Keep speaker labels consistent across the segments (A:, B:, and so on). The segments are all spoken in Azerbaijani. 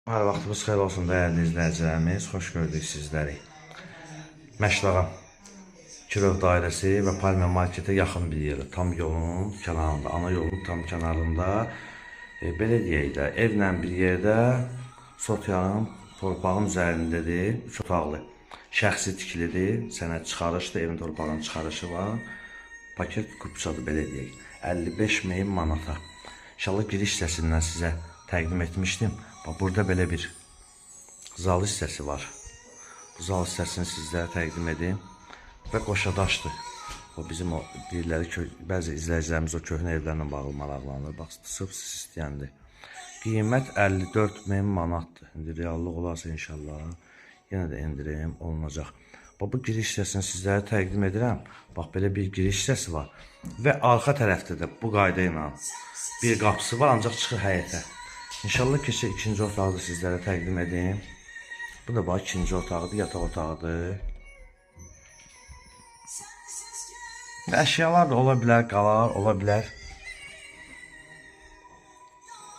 A: Hər vaxtınız xeyir olsun dəyərli izləyicilərimiz. Xoş gördük sizləri. Məşdağa Kirov dairəsi və Palma marketə yaxın bir yerdə, tam yolun kənarında, ana yolun tam kənarında, belə deyək də, evlə bir yerdə, Sotyanın torpağın üzərindədir, 3 otaqlı. Şəxsi tikilidir, sənəd çıxarışdır, evin torpağının çıxarışı var. Paket kupçadır, belə deyək. 55.000 manata. İnşallah giriş hissəsindən sizə təqdim etmişdim. Burada belə bir zal hissəsi var. Bu zal hissəsini sizlərə təqdim edim. Və qoşadaşdır. O bizim o deyirləri, bəzi izləyicilərimiz o köhnə evlərlə bağlı maraqlanır. Bax, sırf siz istəyəndir. Qiymət 54.000 manatdır. İndi reallıq olarsa inşallah yenə də indirim olunacaq. Bu giriş hissəsini sizlərə təqdim edirəm. Bax, belə bir giriş hissəsi var. Və arxa tərəfdə də bu qayda ilə bir qapısı var, ancaq çıxır həyətə. İnşallah keçək ikinci otağı da sizlərə təqdim edeyim. Bu da bax, ikinci otağıdır, yataq otağıdır. Əşyalar da ola bilər, qalar, ola bilər.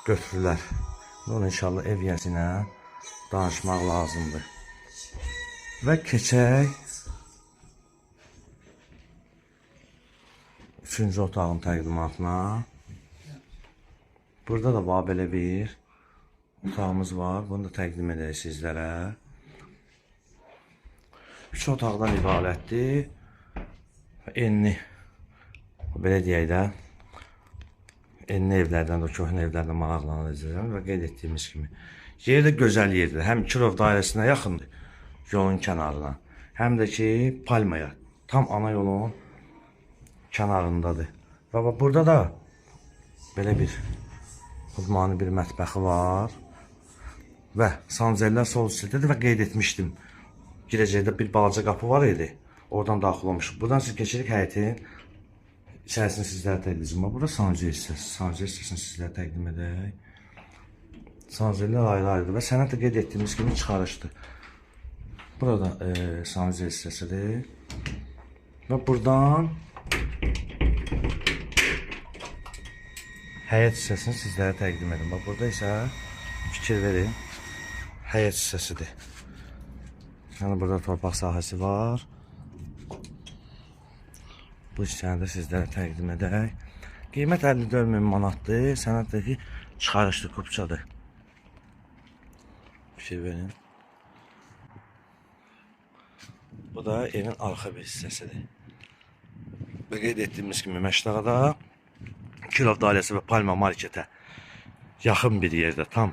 A: Götürürlər. Bunu inşallah ev yəsinə danışmaq lazımdır. Və keçək üçüncü otağın təqdimatına. Burada da var belə bir otağımız var. Bunu da təqdim edək sizlərə. 3 otaqdan ibarətdir. Enli, belə deyək də, enli evlərdən, o köhnə evlərdən maraqlanacağım və qeyd etdiyimiz kimi. Yeri də gözəl yerdir. Həm Kirov dairəsinə yaxındır, yolun kənarına. Həm də ki, Palmaya, tam ana yolun kənarındadır. Və burada da belə bir uzmanı bir mətbəxi var. Və sancerlər sol hissədədir və qeyd etmişdim. Girəcəkdə bir balaca qapı var idi. Oradan daxil olmuşuq. Buradan siz keçirik həyətin içərisini sizlərə təqdim edəcəm. Burada sancer hissəsi. Sancer hissəsini sizlərə təqdim edək. Sancerlər ayrı-ayrıdır və sənət də qeyd etdiyimiz kimi çıxarışdır. Burada sancer hissəsidir. Və buradan həyət hissəsini sizlərə təqdim edim. Bax, burada isə fikir verin, həyət hissəsidir. Yəni, burada torpaq sahəsi var. Bu hissəni də sizlərə təqdim edək. Qiymət 54.000 manatdır. Sənətdəki çıxarışlı kupçadır. Fikir verin. Bu da evin arxa bir hissəsidir. Və qeyd etdiyimiz kimi Məşdağada Kirov dairəsi və Palma marketə yaxın bir yerdə, tam